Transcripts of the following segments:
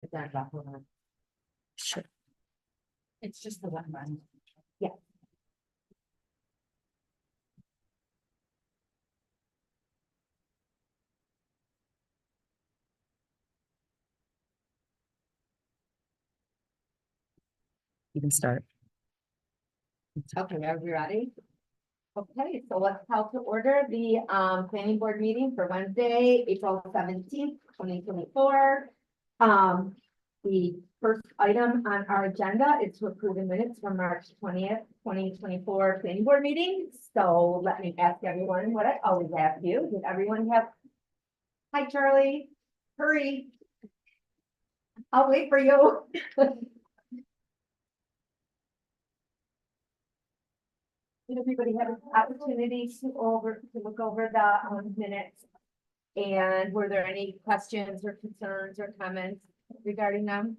agenda. Hold on. Sure. It's just the wetland. You can start. Okay, are we ready? Okay, so let's call to order the planning board meeting for Wednesday, April 17th, 2024. The first item on our agenda is to approve the minutes from March 20th, 2024 planning board meeting. So let me ask everyone what I always ask you. Did everyone have? Hi, Charlie. Hurry. I'll wait for you. Did everybody have an opportunity to look over the minutes? And were there any questions or concerns or comments regarding them?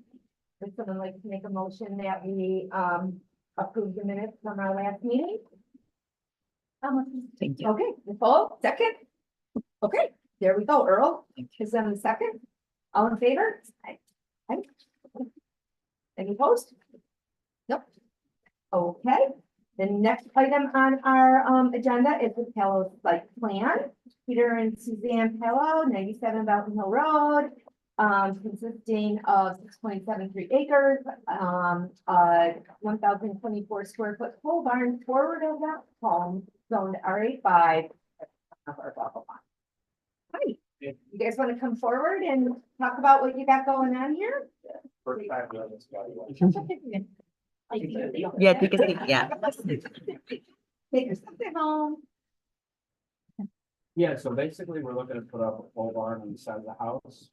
Would someone like to make a motion that we approve the minutes from our last meeting? Thank you. Okay, Nicole, second. Okay, there we go, Earl. Is that the second? All in favor? Aye. Any opposed? Nope. Okay, the next item on our agenda is the Palo site plan. Peter and Suzanne Palo, 97 Mountain Hill Road, consisting of 6.73 acres, 1,024 square foot pole barn forward of that home, zoned RA5. Hi, you guys want to come forward and talk about what you got going on here? First time doing this, Yeah, take a seat. Yeah. Take yourself at home. Yeah, so basically, we're looking to put up a pole barn on the side of the house.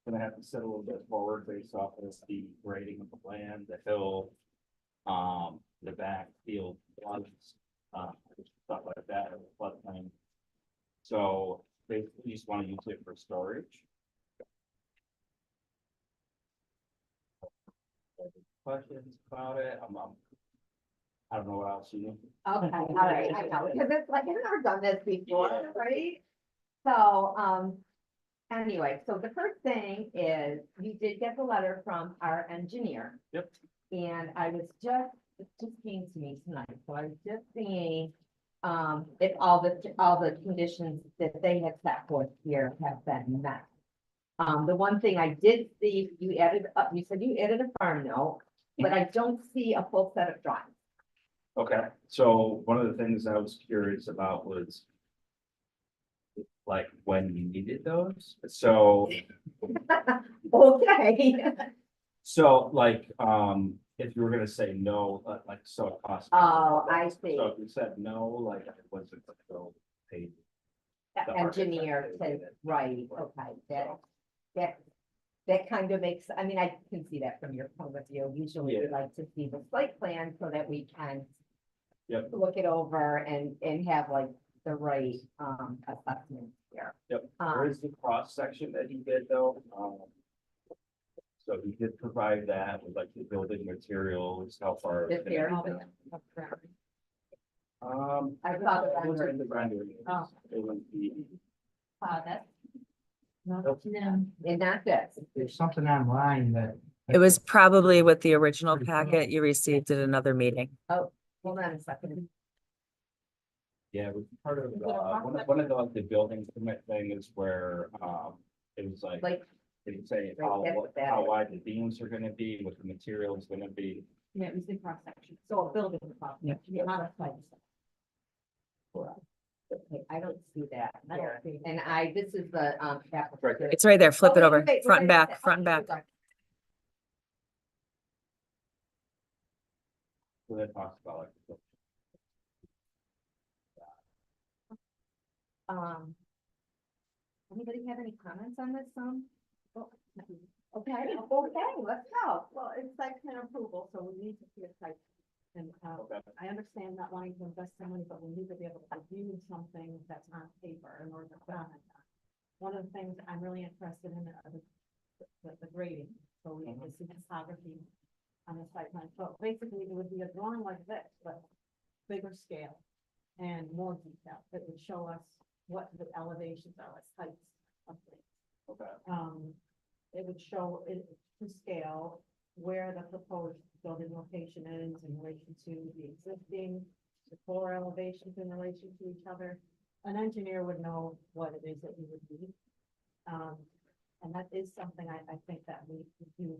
Gonna have to sit a little bit forward based off of the grading of the land, the hill. The back field, floods, stuff like that, and the floodplain. So basically, you just wanna use it for storage. Questions about it? I don't know what else you need. Okay, all right, I know, because it's like, I've never done this before, right? So, anyway, so the first thing is, you did get the letter from our engineer. Yep. And it just came to me tonight, so I was just seeing, if all the conditions that they had set forth here have been met. The one thing I did see, you said you added a farm note, but I don't see a full set of drawings. Okay, so one of the things I was curious about was. Like when you needed those, so, Okay. so like, if you were gonna say no, like, so it costs. Oh, I see. So if you said no, like, it wasn't so paid. Engineer said, right, okay, that kind of makes, I mean, I can see that from your point of view. Usually we Yeah. like to see the site plan so that we can. Yep. Look it over and have like the right assessment here. Yep, there is the cross section that he did though, so he did provide that with like the building materials, how far. This here. I saw the it was rendering. in the rendering. Oh. It was the. That's. Nope. And not this. There's something online that. It was probably with the original packet you received at another meeting. Hold on a second. Yeah, it was part of, one of the, like, the building permit thing is where, it was like, Like, they would say Right, how, that's what that how is. wide the beams are gonna be, what the material is gonna be. yeah, it was the cross section. So a building. Yeah. Not a site. Okay, I don't see that here. And this is the, application. It's right there. Flip Oh, it over, wait, front and wait, back, front and back. So that talks about like. Anybody have any comments on this, Okay, let's go. Well, it's site plan approval, so we need to see a site. And Okay. I understand not wanting to invest in money, but we need to be able to review something that's on paper in order to comment on. One of the things I'm really interested in are the grading, so we can see topography on the site plan. So basically, it would be a drawing like this, but bigger scale and more detail. It would show us what the elevations are, like heights of things. Okay. it would show it to scale where the proposed building location is in relation to the existing, the floor elevations in relation to each other. An engineer would know what it is that you would need. And that is something I think that we do,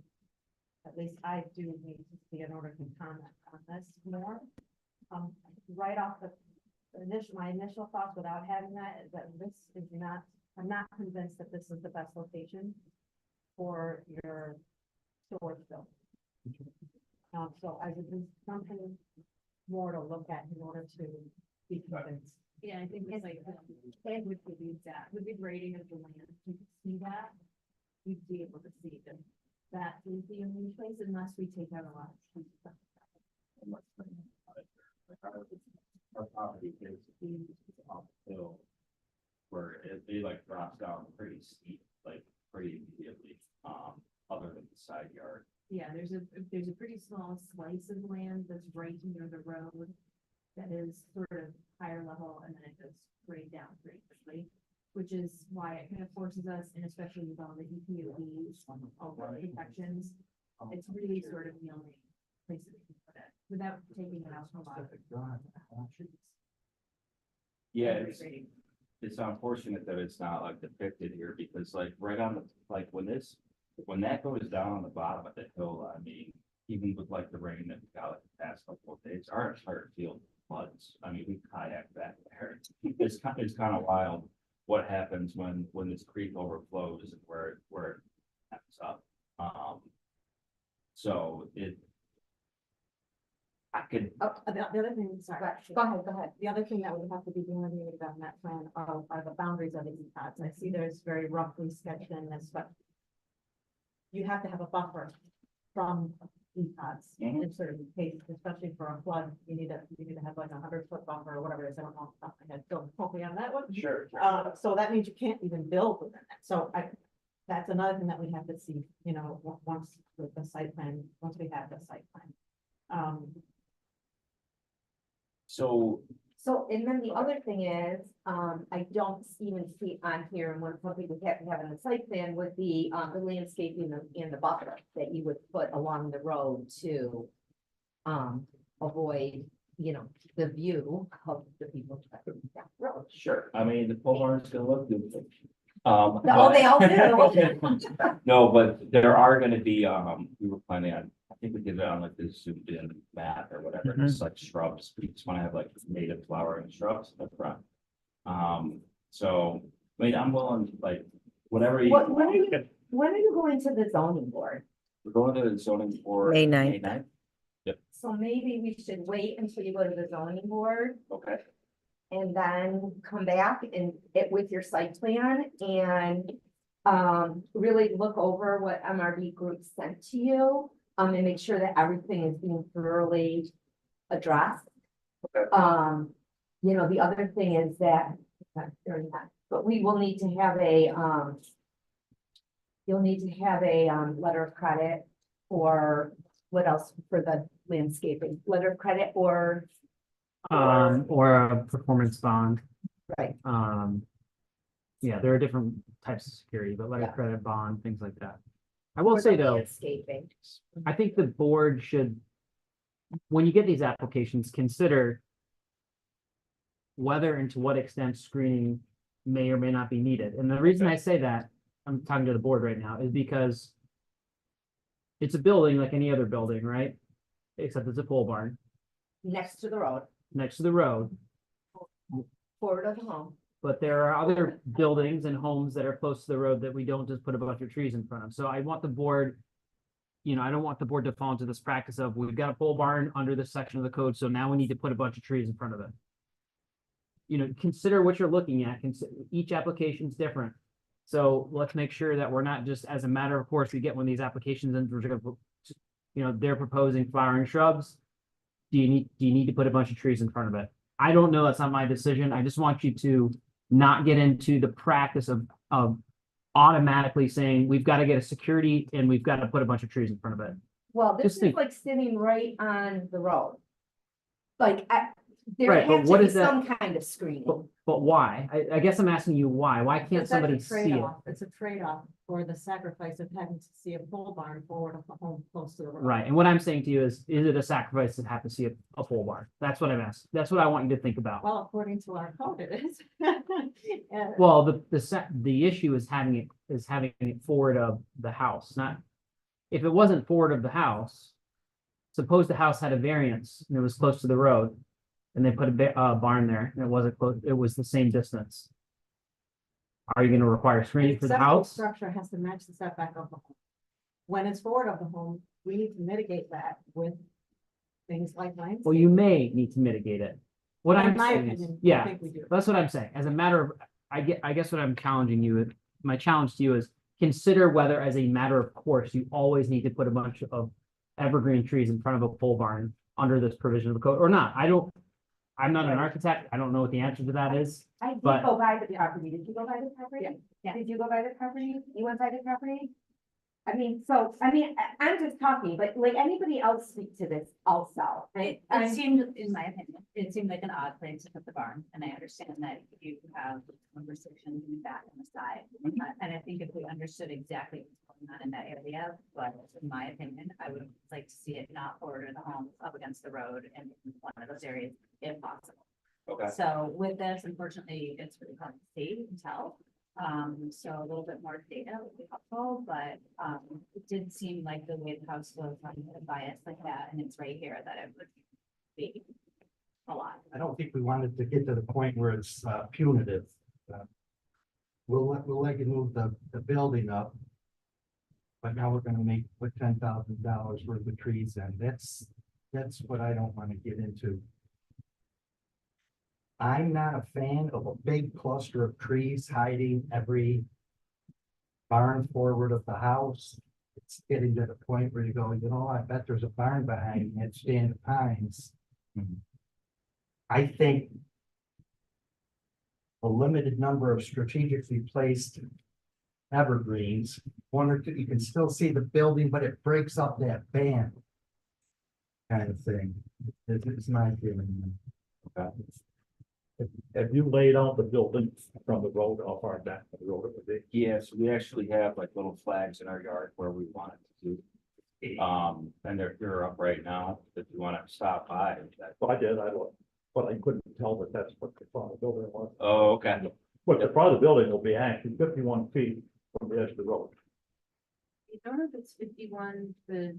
at least I do need to see in order to comment on this more. Right off the my initial thoughts without having that is that this is not, I'm not convinced that this is the best location for your storage building. So I would need something more to look at in order to be convinced. Yeah, I think it's like, it would be that, with the grading of the land, you could see that. You'd be able to see that, that is the only place unless we take out a lot of trees. Our property is uphill. Where it like drops down pretty steep, like pretty immediately, other than the side yard. Yeah, there's a pretty small slice of land that's right near the road. That is sort of higher level and then it goes straight down pretty quickly. Which is why it kind of forces us, and especially with all the EPODs, all the protections, it's really sort of the only place that we can put it, without taking it out from a lot of trees. Yeah, it's unfortunate that it's not like depicted here, because like right on the, like when that goes down on the bottom of the hill, I mean, even with like the rain that we got like the past couple of days, our entire field floods. I mean, we kayak back there. It's kind of wild what happens when this creek overflows and where it ends up. So I could, The other thing, sorry. Go ahead. The other thing that would have to be delineated on that plan are the boundaries of the EPODs. I see there's very roughly sketched in this, but you have to have a buffer from EPODs in certain cases, especially for a flood. You need to have like 100-foot buffer or whatever it is. I don't know off the top of my head. Don't quote me on that one. sure. So that means you can't even build within that. So that's another thing that we have to see, you know, once with the site plan, once we have the site plan. So And then the other thing is, I don't even see on here, and one something we have to have in the site plan would be, the landscaping and the buffer that you would put along the road to, avoid, you know, the view of the people driving down the road. sure, I mean, the pole barn's gonna look good. Oh, they all do. No, but there are gonna be, we were planning on, I think we did it on like this zoomed in map or whatever, it's like shrubs, we just wanna have like native flowering shrubs in the front. So, I mean, I'm willing, like, whatever you. When are you going to the zoning board? We're going to the zoning board. May 9th. 9th? So maybe we should wait until you go to the zoning board Okay, and then come back and with your site plan and really look over what MRB group sent to you, and make sure that everything is being thoroughly addressed. Okay. You know, the other thing is that, but we will need to have a, you'll need to have a, letter of credit or what else for the landscaping, letter of credit or, Or a performance bond. right, Yeah, there are different types of security, but letter Yeah. of credit, bond, things like that. I will for say the though, landscaping. I think the board should, when you get these applications, consider whether and to what extent screening may or may not be needed. And the reason I say that, I'm talking to the board right now, is because it's a building like any other building, right? Except it's a pole barn Next to the road, next to the road. forward of the home. But there are other buildings and homes that are close to the road that we don't just put a bunch of trees in front of. So I want the board, you know, I don't want the board to fall into this practice of, we've got a pole barn under this section of the code, so now we need to put a bunch of trees in front of it. You know, consider what you're looking at. Each application is different. So let's make sure that we're not just, as a matter of course, we get one of these applications and we're gonna, you know, they're proposing flowering shrubs. Do you need to put a bunch of trees in front of it? I don't know, that's not my decision. I just want you to not get into the practice of automatically saying, we've got to get a security and we've got to put a bunch of trees in front of it. Well, this Just is think- like sitting right on the road. Like, There Right, but has what to be is that- some kind of screening. But why? I guess I'm asking you why? Why can't Because that's a somebody see it? trade-off. It's a trade-off for the sacrifice of having to see a pole barn forward of the home close to the road. Right, and what I'm saying to you is it a sacrifice to have to see a pole barn? That's what I'm asking. That's what I want you to think about. Well, according to our code, it is. And Well, the issue is having it forward of the house, not, if it wasn't forward of the house. Suppose the house had a variance and it was close to the road. And they put a barn there and it wasn't close, it was the same distance. Are you gonna require screening for the accessory house? Structure has to match the setback of the home. When it's forward of the home, we need to mitigate that with things like lines. Well, you may need to mitigate it. What I'm In my saying is, opinion, I yeah, think we do. that's what I'm saying. As a matter of, I guess what I'm challenging you, my challenge to you is consider whether as a matter of course, you always need to put a bunch of evergreen trees in front of a pole barn under this provision of the code or not. I'm not an architect. I don't know what the answer to that is. I did But- go by the property. Did you go by the property? Yeah. Yeah. Did you go by the property? You went by the property? I'm just talking, but like anybody else speak to this also. It I'm- seemed, in my opinion, it seemed like an odd place to put the barn, and I understand that you have conversations in the back and the side. And I think if we understood exactly what's going on in that area, but in my opinion, I would like to see it not forward of the home up against the road and in one of those areas if possible. Okay. So with this, unfortunately, it's really hard to see and tell. So a little bit more data would be helpful, but, it did seem like the way the house was on a bias like that, and it's right here that it would be a lot. I don't think we wanted to get to the point where it's punitive. We'll let you move the building up. But now we're gonna put $10,000 worth of trees in. That's what I don't want to get into. I'm not a fan of a big cluster of trees hiding every barn forward of the house. It's getting to the point where you go, I bet there's a barn behind that stand of pines. I think a limited number of strategically placed evergreens, one or two, you can still see the building, but it breaks up that band kind of thing. It's my feeling. Have you laid out the building from the road, how far back from the road it would be? Yes, we actually have like little flags in our yard where we want it to do. And they're up right now, if you want to stop by. So I did, but I couldn't tell that that's what the front of the building was. Oh, okay. But the front of the building will be actually 51 feet from the edge of the road. I don't know if it's 51, the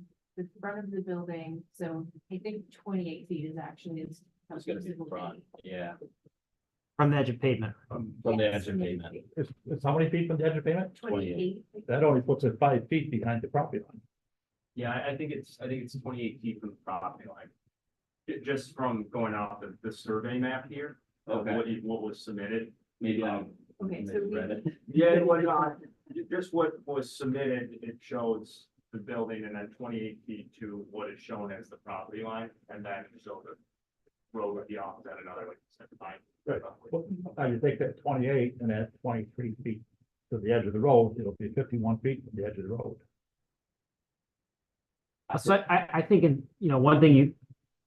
front of the building, so I think 28 feet is actually is. It's gonna be the front, yeah, From the edge of pavement. from the edge of pavement. It's how many feet from the edge of pavement? 28. That only puts it 5 feet behind the property line. Yeah, I think it's 28 feet from the property line. Just from going off the survey map here, of Okay. what was submitted. Maybe I'm. Okay, so we- misread it. Yeah, just what was submitted, it shows the building and then 28 feet to what is shown as the property line, and then show the road would be off at another, like, 75. Right. Well, now you take that 28 and add 23 feet to the edge of the road, it'll be 51 feet from the edge of the road. So I think, one thing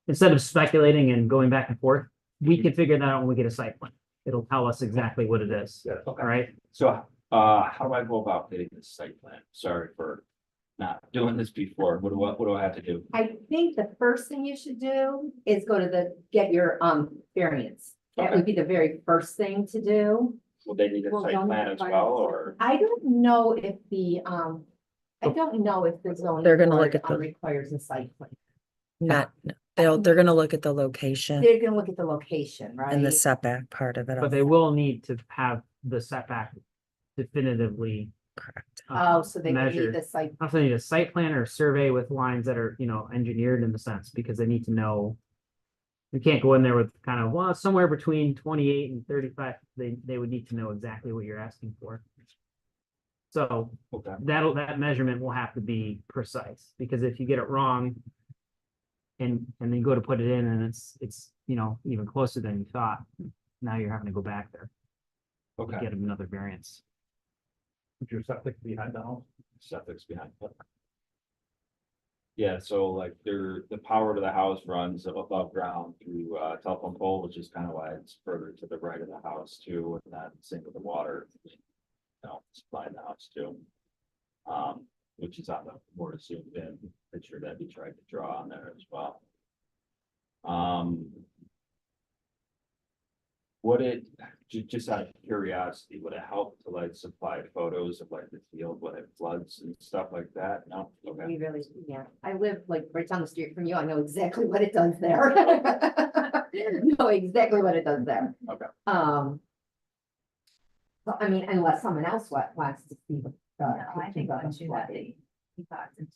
instead of speculating and going back and forth, we can figure that out when we get a site plan. It'll tell us exactly what it is, Yes. all right? So, how do I go about getting this site plan? Sorry for not doing this before. What do I have to do? I think the first thing you should do is go to get your, variance. That Okay. would be the very first thing to do. Will they need a Well, site don't plan as require well, a or? I don't know if the, I don't know if the zoning. They're gonna look board, at the- Requires a site plan. Not, no, they're gonna look at the location They're gonna look at the location, right? and the setback part of it. But they will need to have the setback definitively. Correct. Oh, so they would measured. need the site. I also need a site plan or a survey with lines that are, engineered in the sense, because they need to know. We can't go in there with kind of, well, somewhere between 28 and 35, they would need to know exactly what you're asking for. So Okay. that measurement will have to be precise, because if you get it wrong. And then go to put it in and it's, even closer than you thought, now you're having to go back there to Okay. get another variance. Put your septic behind the house. Septic's behind. Yeah, so like the power to the house runs above ground through telephone pole, which is kind of why it's further to the right of the house too, and that sink with the water. Supplying the house too. Which is on the more assumed in picture that we tried to draw on there as well. Would it, just out of curiosity, would it help to like supply photos of like the field when it floods and stuff like that? No, okay. We really, yeah, I live like right down the street from you, I know exactly what it does there. Know exactly what it does there. Okay. So, I mean, unless someone else wants to see the. No, I pictures think of the once you have flooding. the thoughts into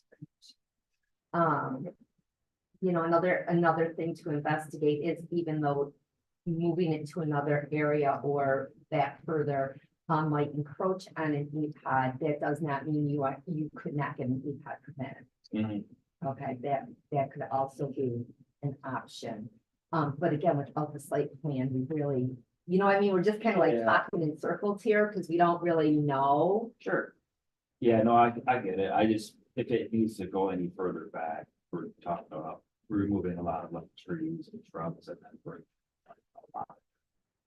You know, another thing to investigate is even though moving it to another area or back further might encroach on an E-Pod, that does not mean you could not get an E-Pod permit. Mhm. Okay, that could also be an option. But again, without the site plan, we really, you know, what I mean, we're just kind of like Yeah. talking in circles here because we don't really know. Sure. Yeah, no, I get it. I just, if it needs to go any further back, we're talking about removing a lot of like trees and shrubs and then bring.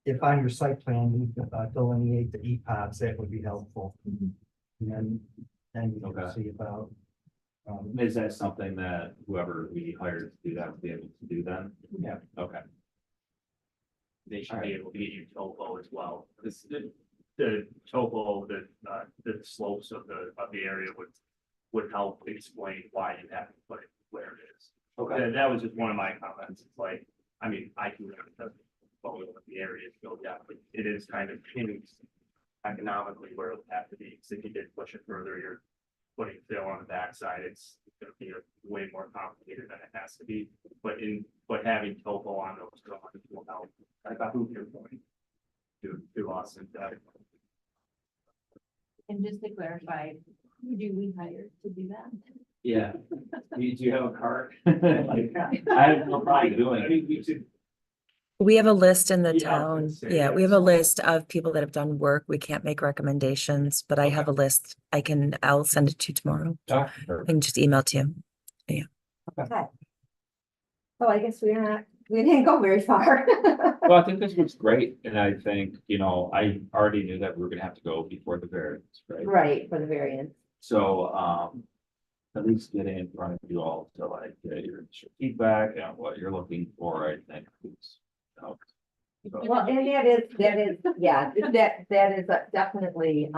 If on your site plan, you delineate the E-Pods, that would be helpful. And then you can Okay. see about. Is that something that whoever we hired to do that would be able to do then? Yeah. Okay. They should be able to get you topo as well, because the topo, the slopes of the area would help explain why you have to put it where it is. Okay. That was just one of my comments, it's like, I mean, I can really tell you what the area is built out, but it is kind of hinged economically where it would have to be, because if you did push it further, you're putting fill on the backside, it's gonna be way more complicated than it has to be, but having topo on those drawings will help. I got who your point to us and And just to clarify, who do we hire to do that? Yeah. Do you have a card? I have no problem doing it. We have a list in the Yeah, I was gonna town. say, Yeah, we yes. have a list of people that have done work. We can't make recommendations, but I have a list. I'll send it to you tomorrow. I can just email to you. Okay. So I guess we didn't go very far. Well, I think this looks great, and I think, I already knew that we were gonna have to go before the variance, right? Right, for the variance. So, at least get in front of you all to like get your initial feedback and what you're looking for, I think. Well, and that is, yeah, that is definitely,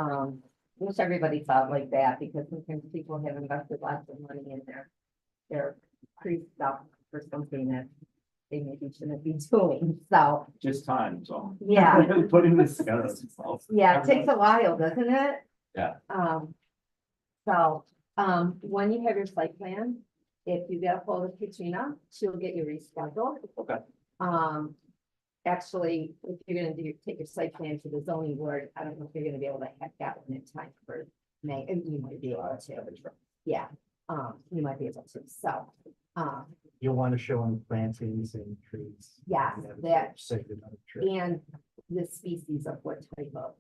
wish everybody thought like that, because sometimes people have invested lots of money in their pre stuff for something that they maybe shouldn't be doing, so, Just time, so. yeah. Putting this together. Yeah, it takes a while, doesn't it? Yeah. So, when you have your site plan, if you get a hold of Katrina, she'll get you rescheduled. Okay. Actually, if you're gonna take your site plan to the zoning board, I don't know if you're gonna be able to have that one in time for May, and you might be able to. Yeah, you might be able to, so, You'll want to show them plantings and trees. Yes, Yeah, that- Save another trip. and the species of what type of,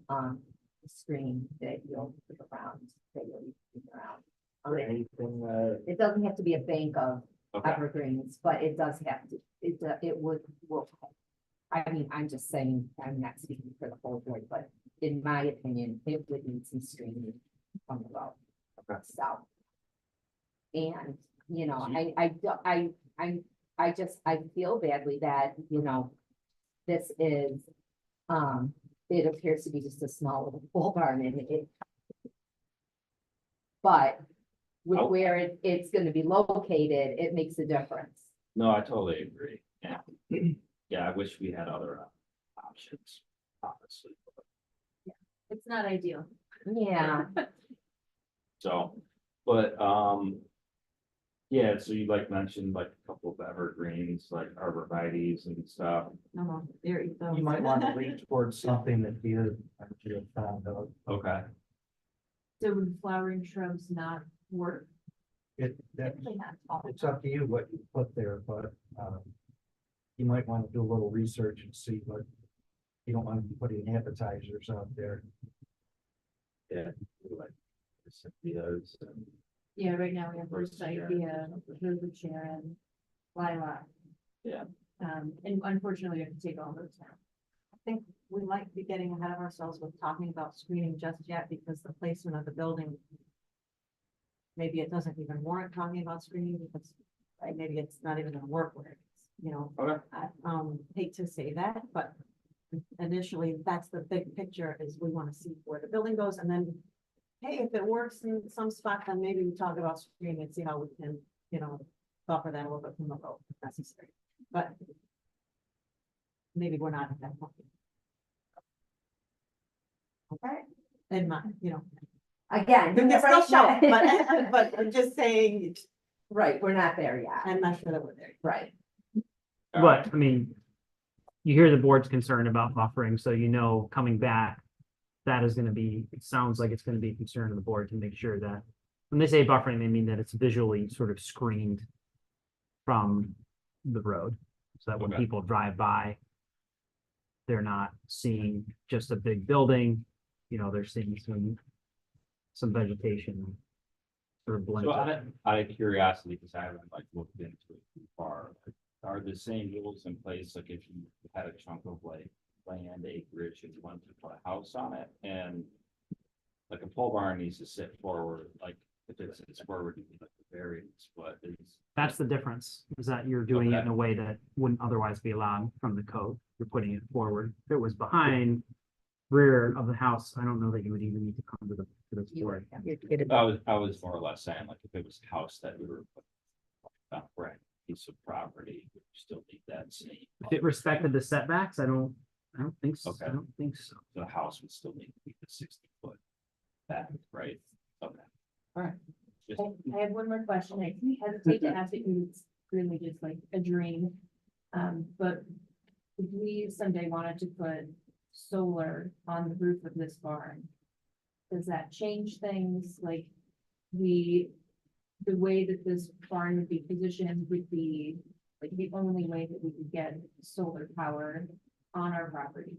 screen that you'll put around, that you'll use around. Anything, It doesn't have to be a bank of okay, evergreens, but it does have to, it will. I mean, I'm just saying, I'm not speaking for the whole board, but in my opinion, it would need some screening from the road. Okay. So. And, I feel badly that, this is, it appears to be just a small little pole barn and it. But with Oh. where it's gonna be located, it makes a difference. no, I totally agree, yeah. Yeah, I wish we had other options, honestly. It's not ideal. Yeah, So, but, yeah, so you like mentioned like a couple of evergreens, like arborvitae's and stuff. No, there you go. You might want to lean towards something that you feel fond of. Okay, So would flowering shrubs not work? That's, Typically not all. it's up to you what you put there, but, you might want to do a little research and see what, you don't want to be putting appetizers out there. yeah, we like cynthias and Yeah, right now we have Bruce Idea, River Sharon, Lilac. Yeah. And unfortunately, we have to take all those down. I think we might be getting ahead of ourselves with talking about screening just yet because the placement of the building. Maybe it doesn't even warrant talking about screening because, right, maybe it's not even gonna work where it's, you know. Okay. I, hate to say that, but initially, that's the big picture is we wanna see where the building goes and then. Hey, if it works in some spot, then maybe we talk about screening and see how we can, you know, buffer that a little bit from the road if necessary, but. Maybe we're not at that point. Okay, in my, you know. Again, You the can right still show, show. but I'm just saying, Right, we're not there yet. I'm not sure that we're there. Right. But, I mean, you hear the board's concern about buffering, so you know, coming back, that is gonna be, it sounds like it's gonna be a concern of the board to make sure that, when they say buffering, they mean that it's visually sort of screened from the road, so that when Okay. people drive by, they're not seeing just a big building, you know, they're seeing some vegetation sort of blend. So out of curiosity, because I haven't like looked into it too far, are the same rules in place, like if you had a chunk of like land acreage and you wanted to put a house on it and like a pole barn needs to sit forward, like if it's forward, you need like the variance, but it's. That's the difference, is that you're doing it in Okay. a way that wouldn't otherwise be allowed from the code. You're putting it forward. If it was behind rear of the house, I don't know that you would even need to come to this board. I was more or less saying like if it was a house that we were. Right, piece of property, we still need that same, If it respected the setbacks, I don't think so. Okay. I don't think so. the house would still need to be the 60 foot. Back, right, okay. All right. Just- I have one more question. I hesitate to ask it, because it's really just like a dream. But if we someday wanted to put solar on the roof of this barn, does that change things? Like the way that this barn would be positioned would be like the only way that we could get solar power on our property.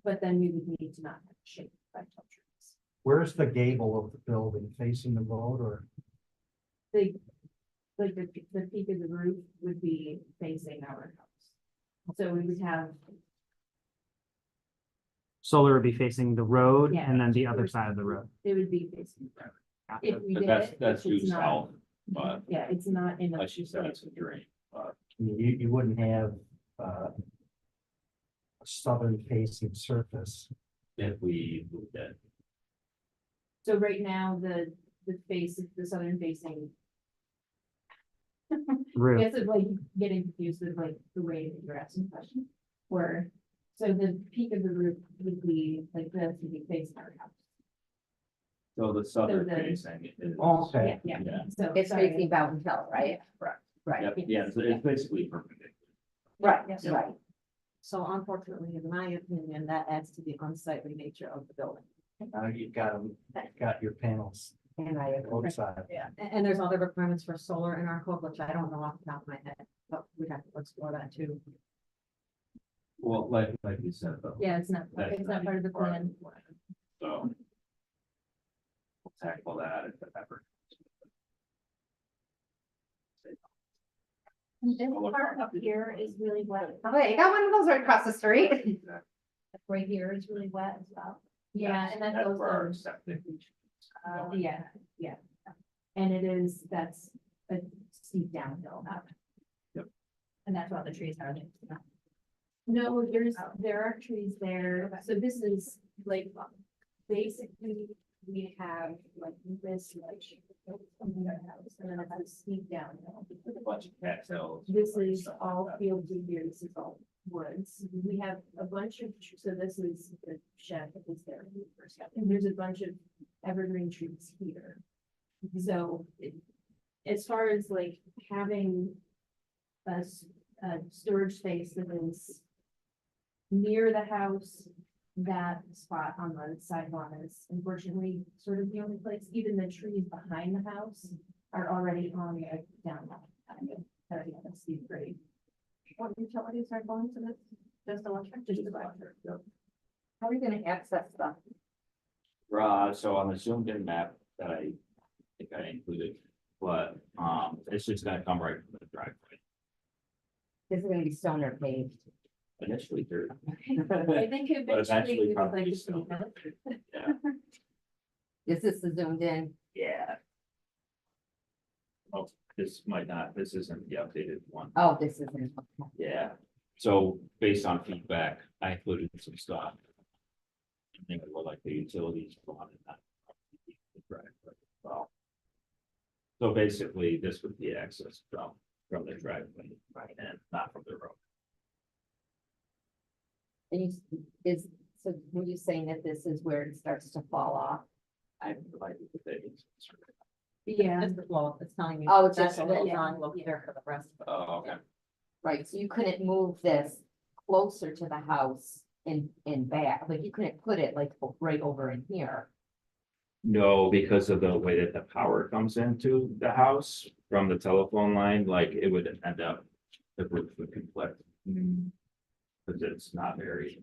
But then we would need to not have shade by tall trees. Where's the gable of the building facing the road or? The peak of the roof would be facing our house. So we would have, Solar would be facing the road Yeah. and then the other side of the road. it would be facing the road. If we But did that's, it, that's which due it's not. south, but Yeah, it's not in. like you said, it's a drain, but You wouldn't have, a southern facing surface. if we moved it. So right now, the face, the southern facing, I Roof. guess it's like getting confused with like the way that you're asking the question. Where, so the peak of the roof would be like this, would be facing our house. So the southern the- facing is. Okay. Yeah, Yeah. so. It's sorry. facing Fountain Hill, right? Correct. Right, Yep, yeah, it's basically perpendicular. right, Yes. right. So unfortunately, in my opinion, that adds to the unsightly nature of the building. Now you've got your panels And I agree. outside. Yeah. And there's other requirements for solar in our code, which I don't know off the top of my head, but we'd have to explore that too. Well, like you said, though. Yeah, it's not that's part of the part plan. the plan. So. We'll tackle that if it ever. This part up here is really wet. Oh, you got one of those right across the street. Right here is really wet as well. Yeah, and that's That's where our also, septic. yeah. And it is, that's a steep downhill. Yep. And that's why the trees are there. No, there are trees there. So this is like, basically, we have like this, like. And then it's a steep downhill. A bunch of cattails. This is all fields in here, this is all woods. We have a bunch of, so this is the shed that was there. when we first got there. And there's a bunch of evergreen trees here. So as far as like having a storage space that is near the house, that spot on the sidewalk is unfortunately sort of the only place, even the trees behind the house are already on the down. That's the grade. What utilities are going to this? Just electric? Just electric. How are you gonna access the? So on the zoomed in map, that I think I included, but, it's just gonna come right from the driveway. This is gonna be stone or paved. Initially dirt, I think but eventually eventually we would probably like to see stone. that. Yeah, Is this the zoomed in? yeah. Oh, this might not, this isn't the updated one. Oh, this isn't. Yeah, so based on feedback, I included some stuff. I think it looked like the utilities on it. Not the driveway as well. So basically, this would be access from the driveway, right, and not from the road. And so were you saying that this is where it starts to fall off? I provided the things. Yeah. Just the flow, it's telling me. Oh, it's that's just a little the- on, look there for the rest of it. Oh, okay. Right, so you couldn't move this closer to the house and back, like you couldn't put it like right over in here. No, because of the way that the power comes into the house from the telephone line, like it would end up, the roof would conflict. Because it's not very.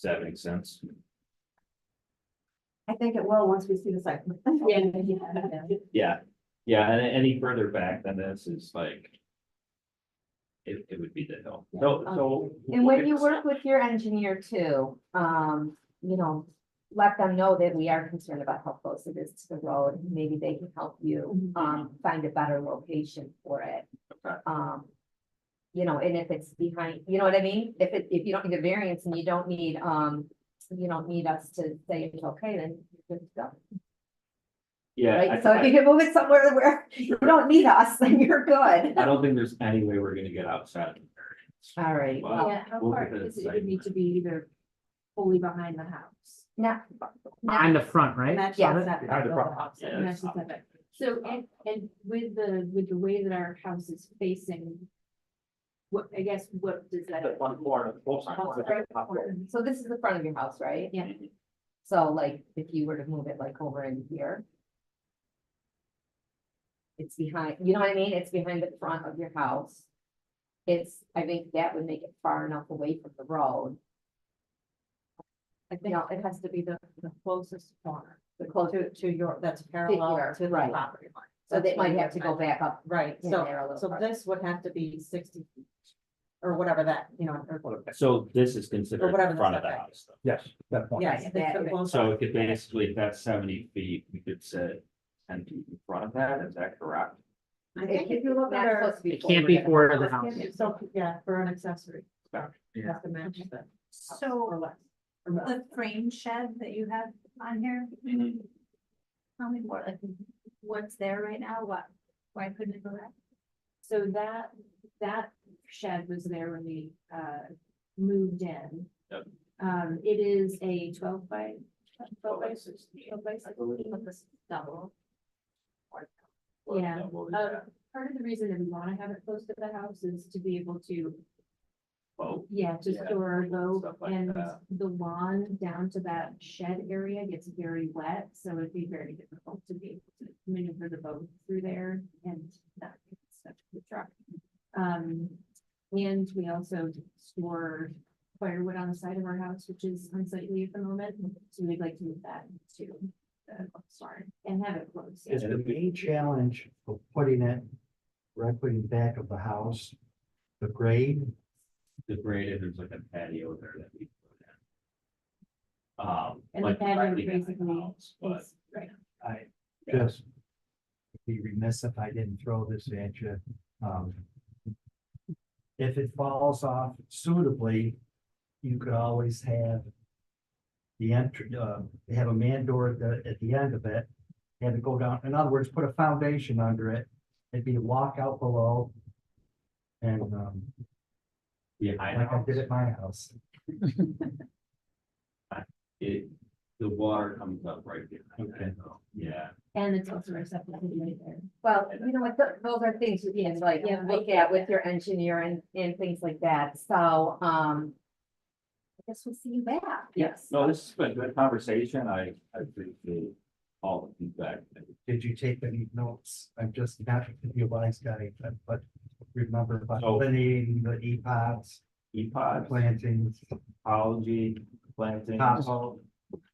Does that make sense? I think it will, once we see the site. Yeah, and any further back than this is like. It would be the hill. So. And when you work with your engineer too, you know, let them know that we are concerned about how close it is to the road. Maybe they can help you, find a better location for it. Okay. You know, and if it's behind, you know what I mean? If you don't need a variance and you don't need us to say it's okay, then you're good to go. Yeah. Right, so if you can move it somewhere where you don't need us, then you're good. I don't think there's any way we're gonna get outside. of the variance. All right, Wow. well, Yeah, how We'll far, get to the because it site. would need to be either fully behind the house. not, On the front, right? Yeah. Behind the front. Yeah, And that's that's not- the setback. So, and with the way that our house is facing. What, I guess, what does that? One corner, both sides. so this is the front of your house, right? Yeah. So like, if you were to move it like over in here. It's behind, you know what I mean? It's behind the front of your house. I think that would make it far enough away from the road. I think it has to be the closest corner, The closer, to your, that's parallel here, to the right. property line. so they That's what might we have to go back up. Right, in so, there a little so farther. this would have to be 60 feet. Or whatever that, you know, or, So this is considered whatever the the front of the setback house. Though. Yes, that point. yes, that- it's the closer. So it could basically, if that's 70 feet, we could say 10 feet in front of that, is that correct? I think if you look at That's our. supposed to be It can't forward be of forward of the house. house. So, yeah, for an accessory. Yeah. It has to match the. So- Or less. Or less. The frame shed that you have on here, tell me more, like, what's there right now, why couldn't it go back? So that shed was there when we moved in. Yep. It is a 12 by 16. 12 by I believe. 16 with this double. Or Yeah, double, Part of the reason that we want to have it close to the house is to be able to, Oh, to Yeah, store our boat, stuff like and that. the lawn down to that shed area gets very wet, so it'd be very difficult to be able to maneuver the boat through there and not get stuck to the truck. And we also store firewood on the side of our house, which is unsightly at the moment, so we'd like to move that to the barn and have it close. Is the main challenge of putting it directly back of the house, the grade? the graded, there's like a patio there that we put in. And the like patio directly behind the basically house, But is, right, I just be remiss if I didn't throw this at you. If it falls off suitably, you could always have the entry, have a man door at the end of it, have it go down. In other words, put a foundation under it. It'd be a walkout below. And, behind like I the did house, at my house. the water comes up right behind Okay. it, though. Yeah. and it's also receptacle right there. Well, you know what, those are things you can like Yeah, look at with your engineer and things like that, so, I guess we'll see you back. Yes. No, this has been a good conversation. I appreciate all the feedback. Did you take any notes? I'm just not to be a wise guy, but remember about Oh. eliminating the EPODs, EPOD, plantings, topology, planting. topo.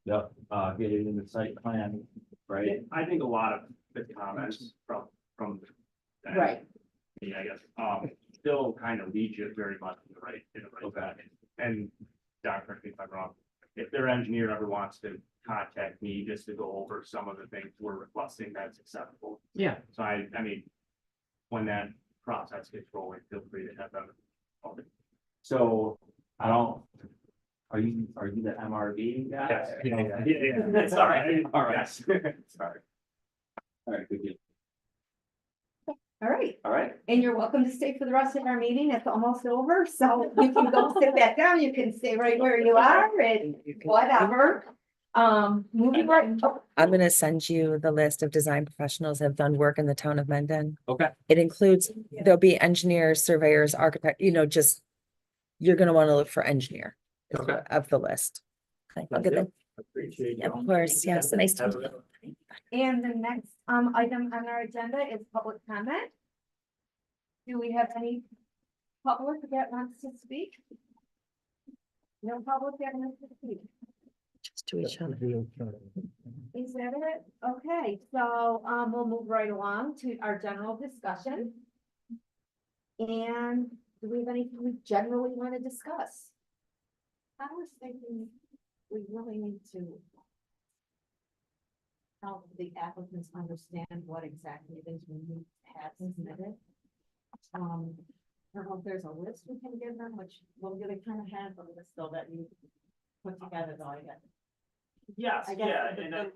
Yep, get it in the site plan, right? I think a lot of the comments from. that, Right. I guess, still kind of lead you very much in the right direction. And Don, correct me if I'm wrong, if their engineer ever wants to contact me just to go over some of the things we're requesting, that's acceptable. Yeah. So I mean, when that process gets rolling, feel free to have them. So, I don't, are you the MRV guy? Yeah. Sorry. All right. Yes. Sorry. All right, good deal. All right, All right, and you're welcome to stay for the rest of our meeting. It's almost over, so you can go sit back down. You can stay right where you are and whatever. Moving right. Oh, I'm gonna send you the list of design professionals that have done work in the town of Mendon. okay. It includes, there'll be engineers, surveyors, architect, just, you're gonna wanna look for engineer. Okay. Of the list. Okay, I'll get that. Appreciate Of course, yes, nice to meet you. And the next item on our agenda is public comment. Do we have any public that wants to speak? No public that wants to speak. Just to each other. Is that it? Okay, so we'll move right along to our general discussion. And do we have anything we generally want to discuss? I was thinking we really need to help the applicants understand what exactly it is we need to have submitted. I don't know if there's a list we can give them, which we'll really kind of have a list though that you put together, though, I guess. Yes, I guess yeah, the- and I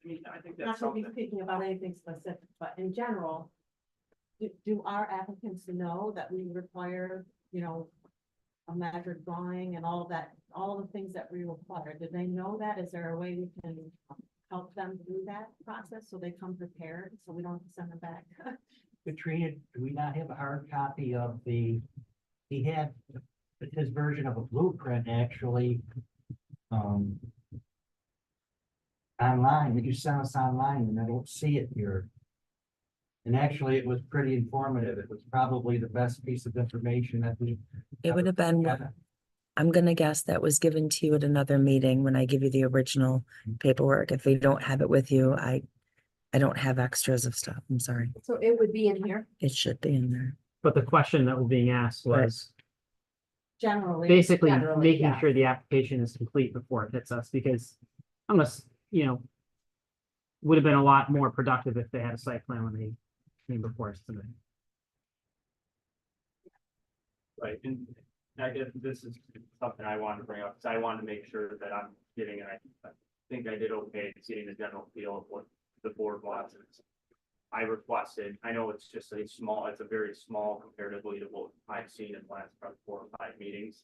mean, I think Not that's to be something. speaking about anything specific, but in general, do our applicants know that we require, a measured drawing and all of that, all the things that we require? Do they know that? Is there a way we can help them through that process so they come prepared, so we don't have to send them back? Katrina, do we not have a hard copy of he had his version of a blueprint actually, online, that you sent us online, and I don't see it here. And actually, it was pretty informative. It was probably the best piece of information that we. It would have been, I'm gonna guess that was given to you at another meeting when I give you the original paperwork. If they don't have it with you, I don't have extras of stuff. I'm sorry. So it would be in here. It should be in there. But the question that was being asked was Generally. basically generally, making yeah. sure the application is complete before it hits us, because unless, would have been a lot more productive if they had a site plan when they came before us tonight. Right, and I guess this is something I wanted to bring up, because I wanted to make sure that I'm getting, and I think I did okay getting the general feel of what the board wants. I requested, I know it's just it's a very small comparatively to what I've seen in the last probably 4 or 5 meetings.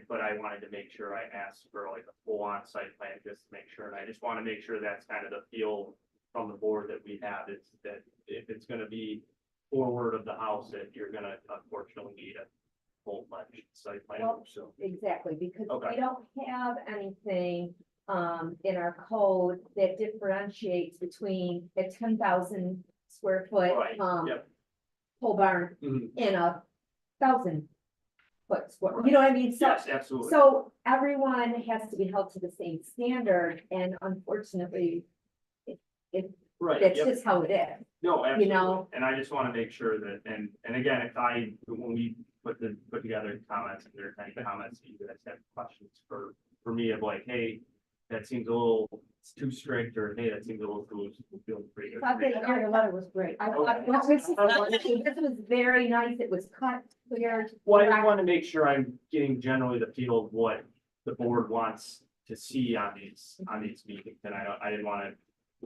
But I wanted to make sure I asked for like a full on site plan just to make sure, and I just want to make sure that's kind of the feel from the board that we have, is that if it's gonna be forward of the house, that you're gonna unfortunately need a full-fledged site plan, Well, so. Exactly, because Okay. we don't have anything in our code that differentiates between a 10,000 square foot Right, yep. pole barn Mhm. and a 1,000 foot square, you know what I mean? So, Yes, absolutely. so everyone has to be held to the same standard, and unfortunately, Right, that's yep. just how it is. No, absolutely, know? and I just want to make sure that, and again, when we put together comments, if there's any comments, that you guys have questions for me of like, hey, that seems a little, it's too strict, or hey, that seems a little loose, feel free to. I thought that your letter was great. I thought this was very nice. It was cut clear. Well, I just want to make sure I'm getting generally the feel of what the board wants to see on these meetings, and I didn't want to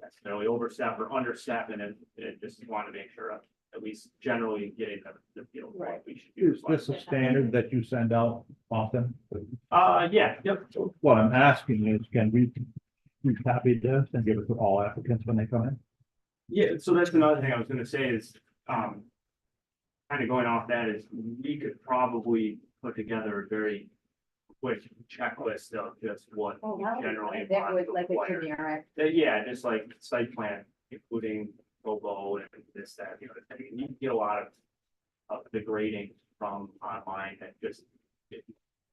necessarily overstep or understep, and it just want to make sure I'm at least generally getting the feel of what we should do. Is this a standard that you send out often? Yeah, yep. What I'm asking is, can we copy this and give it to all applicants when they come in? Yeah, so that's another thing I was gonna say is, kind of going off that is, we could probably put together a very quick checklist of just what Oh, we that generally would, that want would to like a require. generic. Yeah, just like site plan, including Bobo and this, that, I mean, you can get a lot of the grading from online that just,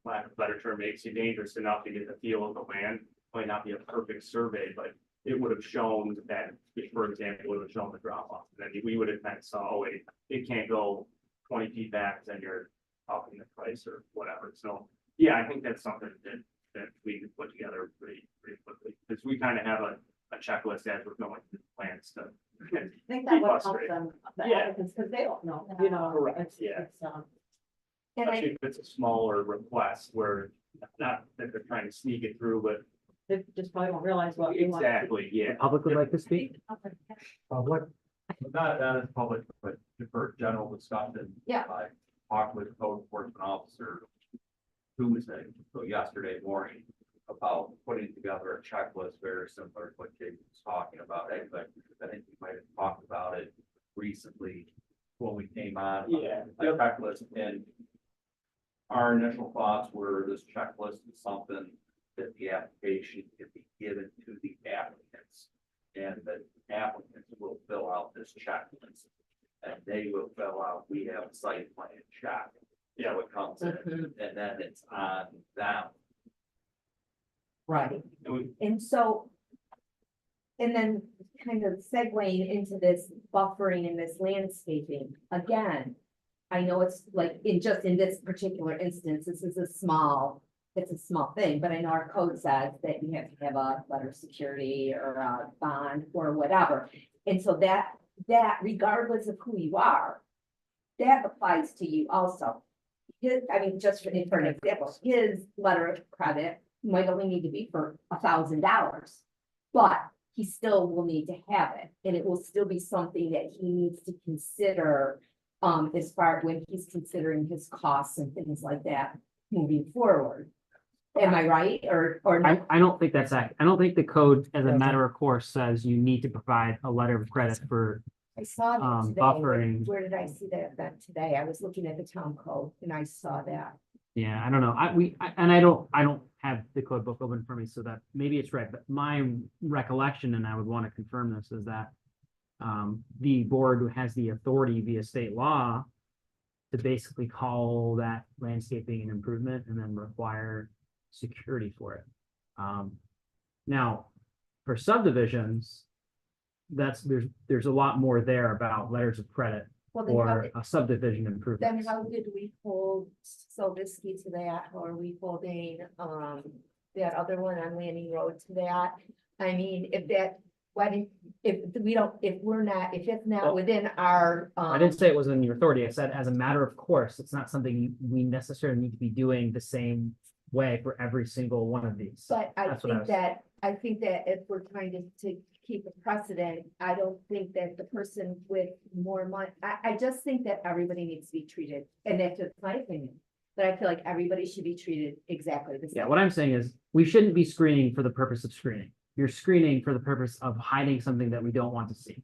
lack of a better term, makes you dangerous enough to get the feel of the land. might not be a perfect survey, but it would have shown that, for example, it would have shown the drop off. And then we would have kind of saw, oh, wait, it can't go 20 feet back, then you're upping the price or whatever. So, yeah, I think that's something that we could put together pretty quickly, because we kind of have a checklist as we're going through the plans to. I think that Keep would us help straight. them, the Yeah. applicants, because they don't know, you know. Correct, it's- yeah. it's, And I, Especially if it's a smaller request where, not that they're trying to sneak it through, but They just probably won't realize what you want. exactly, yeah. Public would like to speak? Public, Not that it's public, but for general discussion. Yeah. I talked with code enforcement officer Tuesday, so yesterday morning, about putting together a checklist very similar to what Jake was talking about. But I think we might have talked about it recently when we came on. Yeah. A checklist, and our initial thoughts were this checklist is something that the application can be given to the applicants. And the applicants will fill out this checklist. And they will fill out, we have a site plan check. Yeah, what comes in, and then it's on them. right, And we- and so. And then kind of segueing into this buffering and this landscaping, again. I know it's like, in this particular instance, this is it's a small thing, but I know our code says that you have to have a letter of security or a bond or whatever. And so that regardless of who you are, that applies to you also. Just for an example, his letter of credit might only need to be for $1,000. But he still will need to have it, and it will still be something that he needs to consider. As far when he's considering his costs and things like that moving forward. Am I right, or not? I don't think that's I don't think the code, as a matter of course, says you need to provide a letter of credit for, I saw that today. buffering. Where did I see that today? I was looking at the town code and I saw that. yeah, I don't know. I don't have the code book open for me, so that maybe it's right, but my recollection, and I would want to confirm this, is that the board has the authority via state law to basically call that landscaping an improvement and then require security for it. Now, for subdivisions, there's a lot more there about letters of credit Well, then how or did- a subdivision then improvement. how did we hold Silvisky to that? How are we holding, that other one on Landing Road to that? I mean, if it's not Well, within our, I didn't say it was in your authority. I said as a matter of course, it's not something we necessarily need to be doing the same way for every single one of these. but That's what I think that if we're trying to keep a precedent, I don't think that the person with more money, I just think that everybody needs to be treated, and that's just my opinion. But I feel like everybody should be treated exactly the Yeah, same. what I'm saying is, we shouldn't be screening for the purpose of screening. You're screening for the purpose of hiding something that we don't want to see.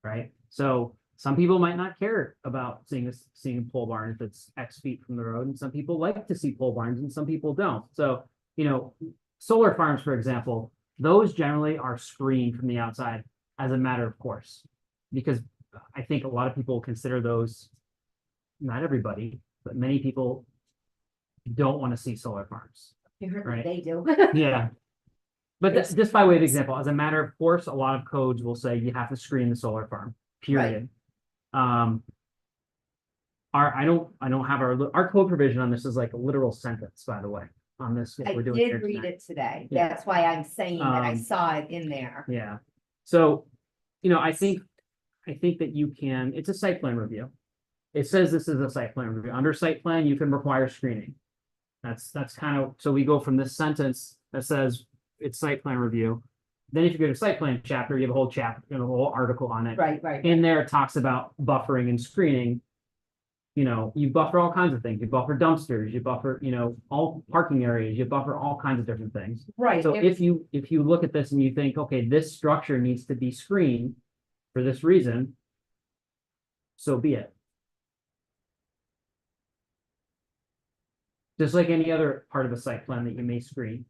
Right? So some people might not care about seeing a pole barn if it's X feet from the road, and some people like to see pole barns and some people don't. So, solar farms, for example, those generally are screened from the outside as a matter of course. Because I think a lot of people consider those, not everybody, but many people don't want to see solar farms. You heard what right. they do. Yeah. But just by way of example, as a matter of course, a lot of codes will say you have to screen the solar farm, period. I don't have our code provision on this is like a literal sentence, by the way, on this. what I we're doing here did read tonight. it today. Yeah. That's why I'm saying that I Um, saw it in there. Yeah. So, I think that you can, it's a site plan review. It says this is a site plan review. Under site plan, you can require screening. That's kind of, so we go from this sentence that says it's site plan review. Then if you go to site plan chapter, you have a whole chapter, a whole article on it. Right. In there, it talks about buffering and screening. You buffer all kinds of things. You buffer dumpsters, you buffer, all parking areas, you buffer all kinds of different things. Right. So if you look at this and you think, okay, this structure needs to be screened for this reason, so be it. Just like any other part of a site plan that you may screen.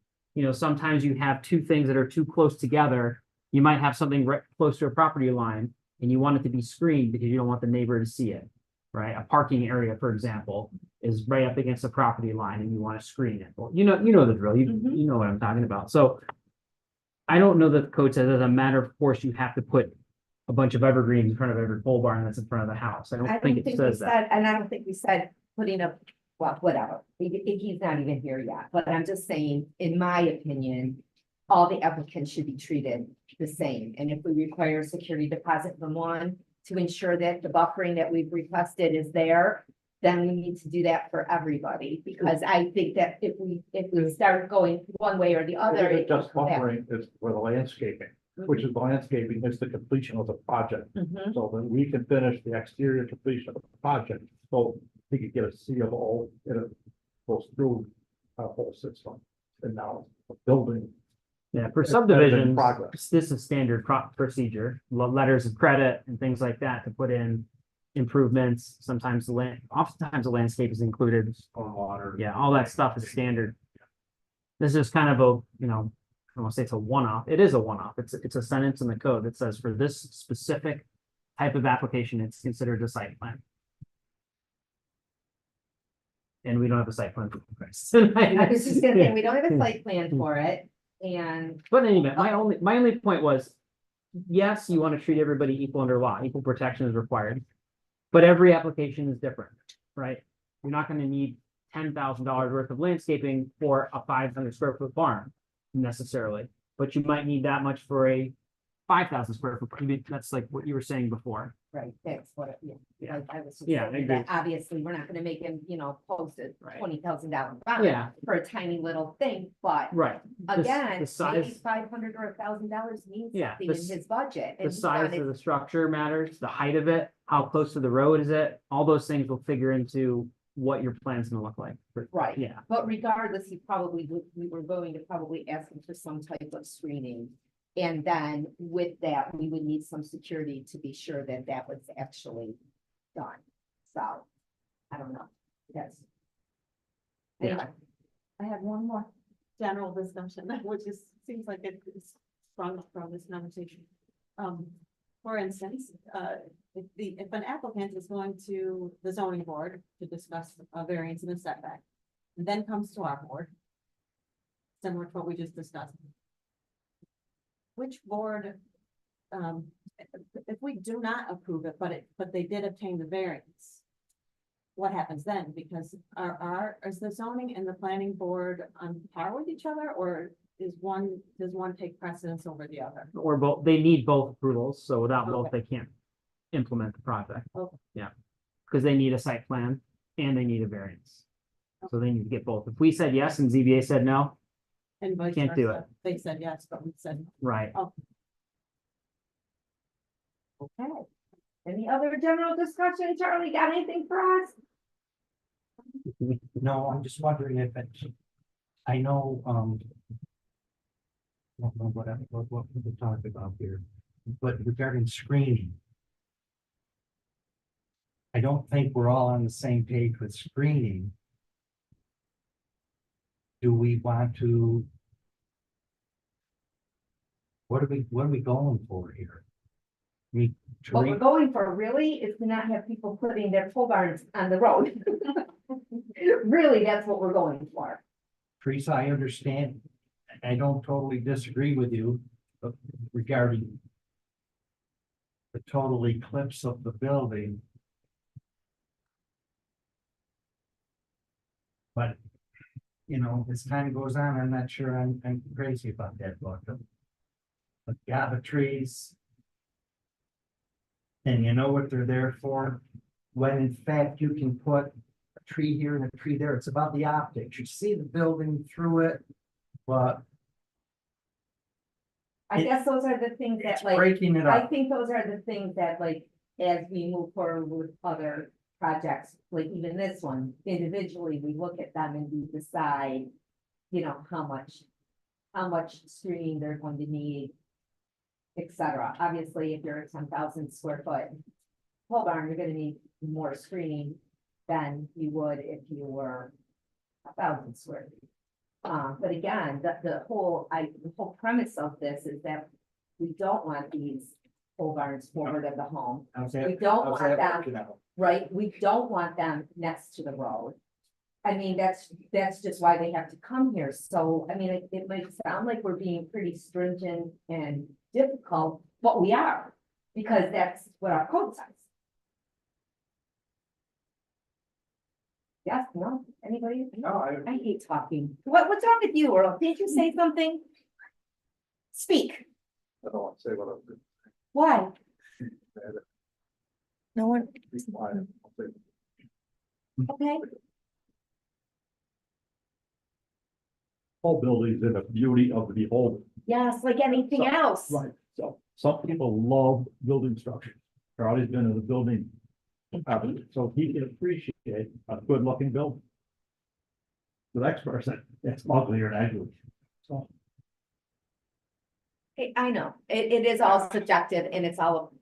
Sometimes you have two things that are too close together. You might have something right close to a property line and you want it to be screened because you don't want the neighbor to see it, right? A parking area, for example, is right up against a property line and you want to screen it. Well, you know the drill. You know what I'm talking about. So I don't know that the code says as a matter of course, you have to put a bunch of evergreens in front of every pole barn that's in front of the house. I I don't don't think it think we says that. said, and I don't think we said putting a, well, whatever, he's not even here yet, but I'm just saying, in my opinion, all the applicants should be treated the same, and if we require a security deposit from one to ensure that the buffering that we've requested is there, then we need to do that for everybody, because I think that if we start going one way or the other. It's it will just come back. buffering is for the landscaping, which is the landscaping is the completion of the project. Mhm. So that we can finish the exterior completion of the project, so we could get a CO, and it goes through our whole system. And now the building, Yeah, for It's better than subdivisions, progress. this is standard procedure, letters of credit and things like that to put in improvements. Sometimes oftentimes the landscape is included. stormwater. Yeah, all that stuff is standard. This is kind of a, I don't want to say it's a one-off. It is a one-off. It's a sentence in the code that says for this specific type of application, it's considered a site plan. And we don't have a site plan. I was just gonna say, we don't have a site plan for it, and But anyway, my only point was, yes, you want to treat everybody equal under law, equal protection is required. But every application is different, right? You're not gonna need $10,000 worth of landscaping for a 500 square foot barn necessarily. But you might need that much for a 5,000 square foot, I mean, that's like what you were saying before. right, that's what, yeah. I was just Yeah, I saying that agree. obviously, we're not gonna make him, post a Right. $20,000 bond Yeah, for a tiny little thing, but right. The again, maybe size, 500 or $1,000 means Yeah, something the in s- his budget. the and he size wanted- of the structure matters, the height of it, how close to the road is it? All those things will figure into what your plan's gonna look like. Right, Yeah, but regardless, we were going to probably ask him for some type of screening. And then with that, we would need some security to be sure that that was actually done. So, I don't know, yes. Yeah. Anyway, I have one more general discussion, which is, seems like it is sprung up from this conversation. For instance, if an applicant is going to the zoning board to discuss a variance in a setback, and then comes to our board, similar to what we just discussed. Which board, if we do not approve it, but they did obtain the variance, what happens then? Because is the zoning and the planning board on par with each other, or does one take precedence over the other? or both, they need both approvals, so without both, Okay. they can't implement the project. Okay. Yeah, because they need a site plan and they need a variance. So they need to get both. If we said yes and ZBA said no, And vice Can't do versa. They said yes, but we said, right, okay. Any other general discussion? Charlie, got anything for us? No, I'm just wondering if it's, I know, don't know what we're talking about here, but regarding screening. I don't think we're all on the same page with screening. Do we want to? What are we going for here? I mean, What we're tree, going for really is to not have people putting their pole barns on the road. Really, that's what we're going for. Teresa, I understand. I don't totally disagree with you, but regarding the total eclipse of the building. But, as time goes on, I'm not sure I'm crazy about that book. But GABA trees. And you know what they're there for? When in fact you can put a tree here and a tree there. It's about the optics. You see the building through it, but I guess those are the things that it's like, breaking it I up. think those are the things that like, as we move forward with other projects, like even this one, individually, we look at them and we decide, how much screening they're going to need, et cetera. Obviously, if you're a 10,000 square foot pole barn, you're gonna need more screening than you would if you were 1,000 square feet. But again, the whole premise of this is that we don't want these pole barns forward of the home. How's We that? don't How's want that them, working out? right? We don't want them next to the road. I mean, that's just why they have to come here. So, I mean, it might sound like we're being pretty stringent and difficult, but we are. Because that's what our code says. Yes, no, anybody? No, I hate talking. What's wrong with you, Earl? Did you say something? Speak. I don't want to say what I'm doing. Why? No one, Be quiet. I'll say Okay, Whole buildings are the beauty of the beholder. yes, like anything else. Right, so some people love building structures. Charlie's been in the building. So he can appreciate a good looking building. The next person, it's uglier than ugly. So, I know, it is all subjective and it's all,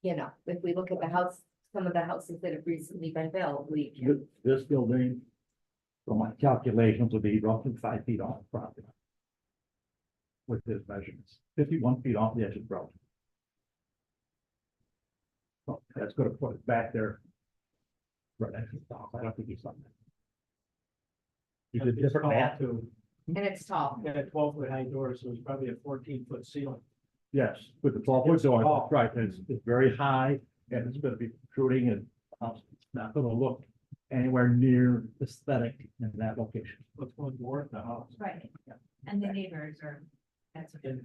if we look at the house, some of the houses that have recently been built, we can. this building, from my calculations, will be roughly 5 feet off the property line. With his measurements, 51 feet off the edge of the road. So that's gonna put it back there. Right next to the house. I don't think he's done that. He did different math. too. And it's tall. Got a 12-foot high door, so it's probably a 14-foot ceiling. Yes, with the 12 foot It's door, tall. right, and it's very high, and it's gonna be protruding, and it's not gonna look anywhere near aesthetic in that location. What's going to work the house? Right, and the neighbors are, that's what they're.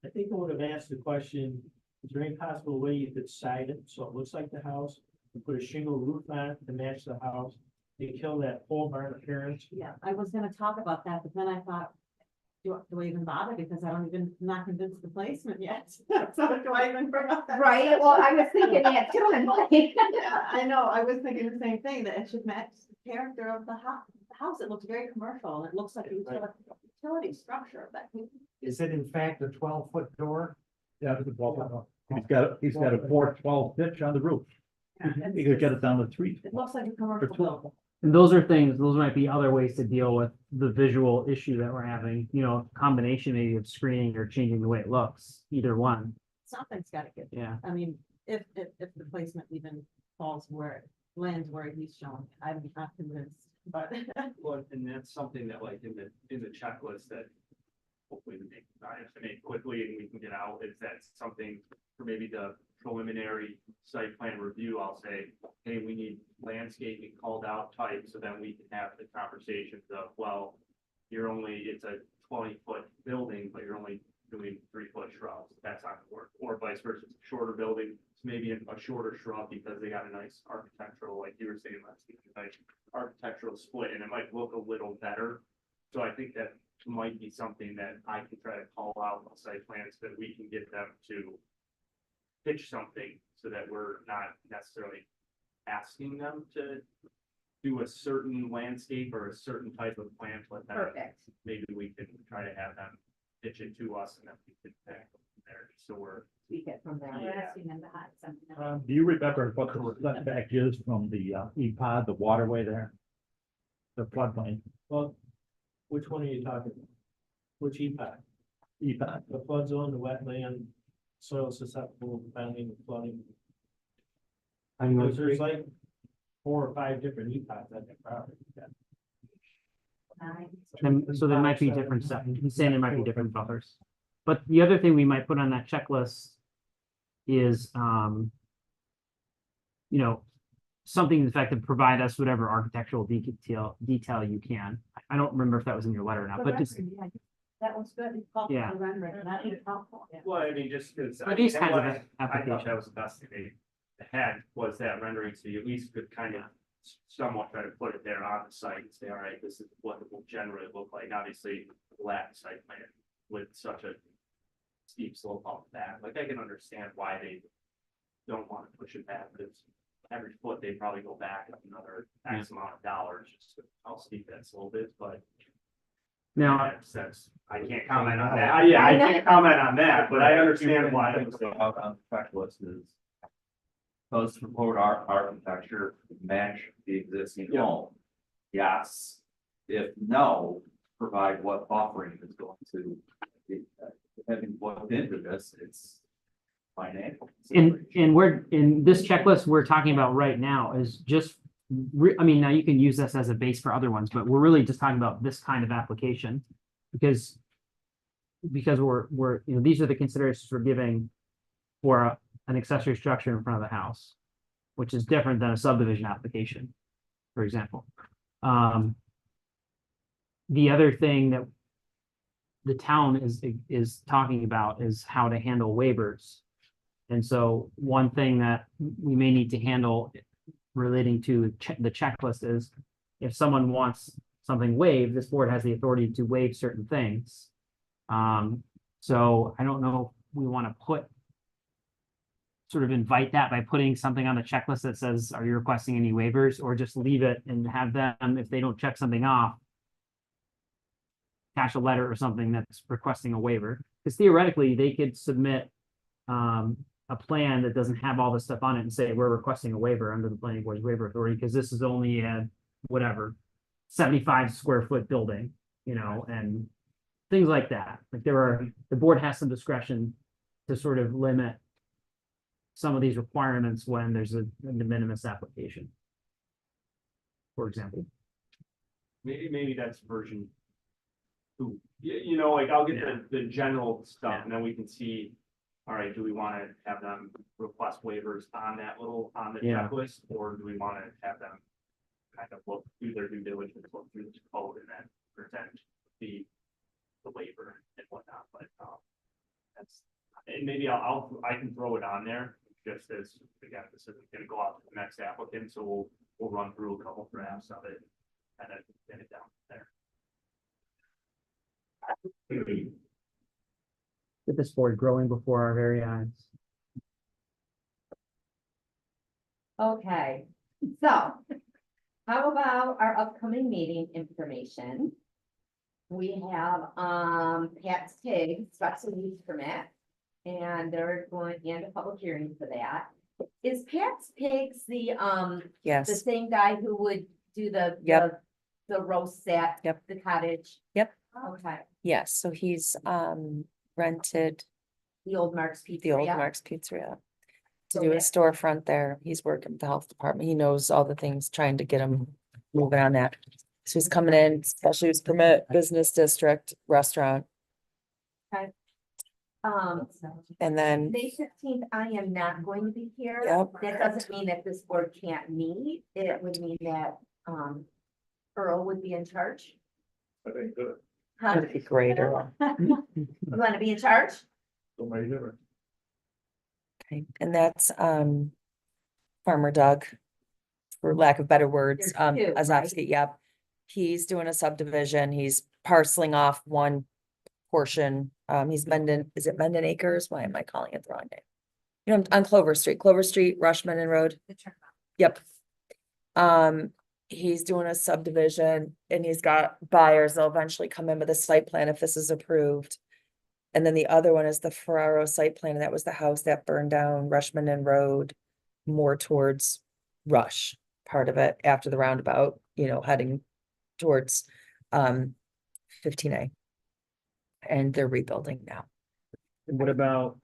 I think I would have asked the question, is there any possible way you could side it so it looks like the house? And put a shingle roof on it to match the house, to kill that pole barn appearance? Yeah, I was gonna talk about that, but then I thought, do I even bother? Because I don't even, I'm not convinced the placement yet. So do I even bring up that? Right, well, I was thinking that too, and like. Yeah, I know, I was thinking the same thing, that it should match the character of the house. It looks very commercial, and it looks like a utility structure, but. Is it in fact a 12-foot door? Yeah, it's a 12 foot door. He's got a 412 pitch on the roof. Yeah, He could get it down to 3. It looks like a For commercial 12. building. And those might be other ways to deal with the visual issue that we're having, combination maybe of screening or changing the way it looks, either one, Something's gotta give. yeah. I mean, if the placement even falls lands where he's showing, I'm not convinced, but. Well, and that's something that like in the checklist that hopefully we make, I estimate quickly and we can get out, is that something for maybe the preliminary site plan review, I'll say, hey, we need landscaping called out type, so then we can have the conversations of, well, it's a 20-foot building, but you're only doing 3-foot shrubs, that's not gonna work, or vice versa, it's a shorter building, it's maybe a shorter shrub because they got a nice architectural, like you were saying, nice architectural split, and it might look a little better. So I think that might be something that I can try to call out on site plans, that we can get them to pitch something so that we're not necessarily asking them to do a certain landscape or a certain type of plant, but then Perfect. maybe we can try to have them pitch it to us and then we can back from there, so we're. Tweak it from there. We're asking them to hide something. else. Do you remember what the setback is from the EPOD, the waterway there? The floodplain, Well, which one are you talking about? Which EPAC? EPOD, The flood zone, the wetland, soil susceptible, bounding, flooding? Because there's like 4 or 5 different EPACs at that property. So there might be different stuff, he's saying there might be different buffers. But the other thing we might put on that checklist is, something in the fact to provide us whatever architectural detail you can. I don't remember if that was in your letter or not, but just, That was good. It's called Yeah. the rendering, that is helpful. Well, I mean, just because. For these kinds of I thought applications. that was the best thing they had, was that rendering, so you at least could kind of somewhat try to put it there on the site and say, all right, this is what it will generally look like. Obviously, the Latin site plan with such a steep slope off that, like I can understand why they don't want to push it back, because every foot they probably go back another X amount of dollars, just to how steep that slope is, but. now, Since I can't comment on that, yeah, I can't comment on that, but I understand why it was. Out on the checklist is. Does support our architecture match the existing Yeah. home? Yes. If no, provide what buffering is going to be, having looked into this, it's financial. and we're, in this checklist we're talking about right now is just I mean, now you can use this as a base for other ones, but we're really just talking about this kind of application. Because we're, you know, these are the considerations we're giving for an accessory structure in front of the house, which is different than a subdivision application, for example. The other thing that the town is talking about is how to handle waivers. And so one thing that we may need to handle relating to the checklist is if someone wants something waived, this board has the authority to waive certain things. So I don't know if we want to sort of invite that by putting something on the checklist that says, are you requesting any waivers, or just leave it and have them, if they don't check something off, attach a letter or something that's requesting a waiver, because theoretically they could submit a plan that doesn't have all this stuff on it and say, we're requesting a waiver under the planning board's waiver authority, because this is only a whatever 75 square foot building, you know, and things like that. Like the board has some discretion to sort of limit some of these requirements when there's a de minimis application, for example. Maybe that's version 2. You know, like I'll get the general stuff and then we can see, all right, do we want to have them request waivers on the Yeah. checklist? Or do we want to have them kind of do their due diligence, look through this code and then present the waiver and whatnot, but that's, and maybe I can throw it on there just as, again, this isn't gonna go out to the next applicant, so we'll run through a couple drafts of it and then get it down there. With this board growing before our very eyes. Okay, so how about our upcoming meeting information? We have, Pat's Pig special use permit, and they're going, and a public hearing for that. Is Pat's Pigs the Yes, same guy who would do the Yep. the roast at Yep. the cottage? Yep. Okay, yes, so he's rented the old Mark's Pizzeria. the old Mark's Pizzeria to So do a that- storefront there. He's working with the health department. He knows all the things, trying to get him moving on that. So he's coming in, special use permit, business district, restaurant, and then, May 15th, I am not going to be here. Yep. That doesn't mean that this board can't meet. It would mean that, Earl would be in charge. I think good. Huh? that'd be great. Earl. You wanna be in charge? Somebody different. Okay, and that's Farmer Doug, for lack of better words, There's two, right? Azowski, yep. He's doing a subdivision, he's parceling off one portion, he's Menden, is it Menden Acres? Why am I calling it the wrong name? You know, on Clover Street, Rush Menden Road, The turnabout. yep. He's doing a subdivision and he's got buyers, they'll eventually come in with a site plan if this is approved. And then the other one is the Ferraro site plan, and that was the house that burned down Rushman and Road, more towards Rush, part of it after the roundabout, you know, heading towards 15A. And they're rebuilding now. And what about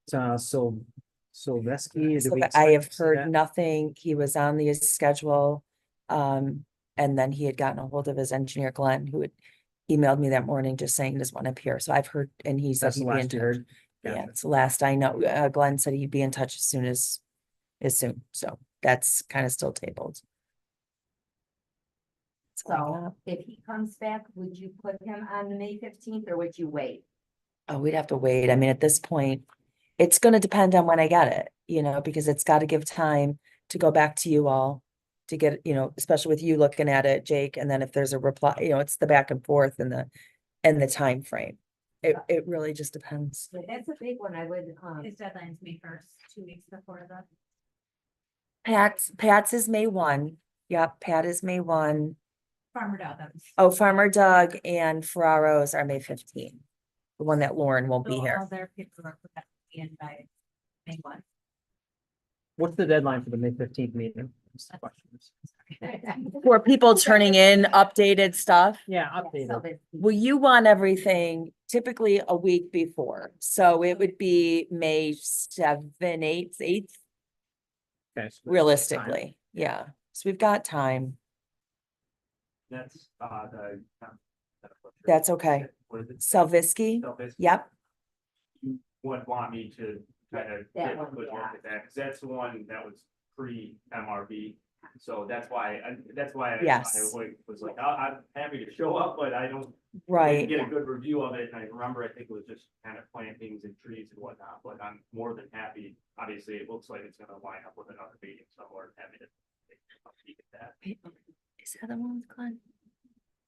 Sylvester? So I have heard nothing. He was on the schedule. And then he had gotten a hold of his engineer Glenn, who had emailed me that morning just saying he doesn't want to appear. So I've heard, and he said That's the he'd be in last you touch. heard? Yeah, it's the last I know. Glenn said he'd be in touch as soon. So that's kind of still tabled. So if he comes back, would you put him on the May 15th or would you wait? Oh, we'd have to wait. I mean, at this point, it's gonna depend on when I get it, you know, because it's gotta give time to go back to you all. To get, you know, especially with you looking at it, Jake, and then if there's a reply, you know, it's the back and forth and the time frame. It really just depends. But that's a big one. I would, His deadline's May 1st, 2 weeks before the. Pat's is May 1. Yep, Pat is May 1. Farmer Doug, that was. Oh, Farmer Doug and Ferraro's are May 15. The one that Lauren won't be So here. all their paperwork would have to be in by May 1. What's the deadline for the May 15th meeting? Just the questions. For people turning in updated stuff. Yeah, so updated. that- Well, you want everything typically a week before, so it would be May 7th, 8th, Okay, so realistically, yeah. So we've got time. That's, That's okay. What is it? Salvisky, Salvisky? yep, You would want me to kind of That get a one, good look yeah. at that, because that's the one that was pre-MRB. So that's why, I Yes. was like, I'm happy to show up, but I don't right. get a good review of it, and I remember, I think it was just kind of plantings and trees and whatnot, but I'm more than happy. Obviously, it looks like it's gonna line up with another meeting, so I'm more than happy to take a peek at that. Is that the one with Glenn?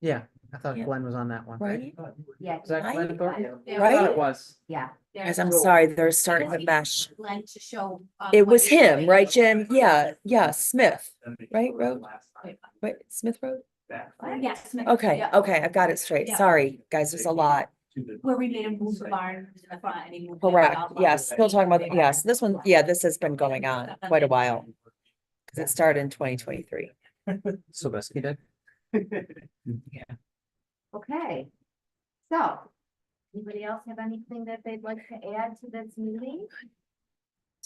Yeah, I thought Yeah. Glenn was on that one. Right? Yeah. Is that Glenn Right? Thorpe? Yeah, Right? I thought it was. Yeah, Guys, I'm sorry, they're starting to mesh. Glenn to show. It what was you're him, doing. right, Jim? Yeah, Smith, Then they Right, showed it Road? last time right, Smith Road? back Yes. Okay, yeah. okay, I've got it straight. Yeah. Sorry, guys, there's a lot. to the- Where we made him move the barn in the front and he moved. it Correct, out. yes, still talking about, yes, this one, yeah, this has been going on quite a while. Cause it started in 2023. Sylvester did. okay. So, anybody else have anything that they'd like to add to this meeting?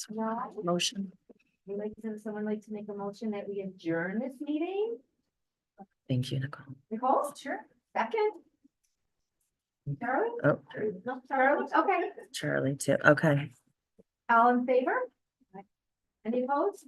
No? Motion. Someone like to make a motion that we adjourn this meeting? Thank you, Nicole. Nicole? Sure. Second? Charlie? Oh, No, Charlie, okay. Charlie too, okay. All in favor? Any opposed?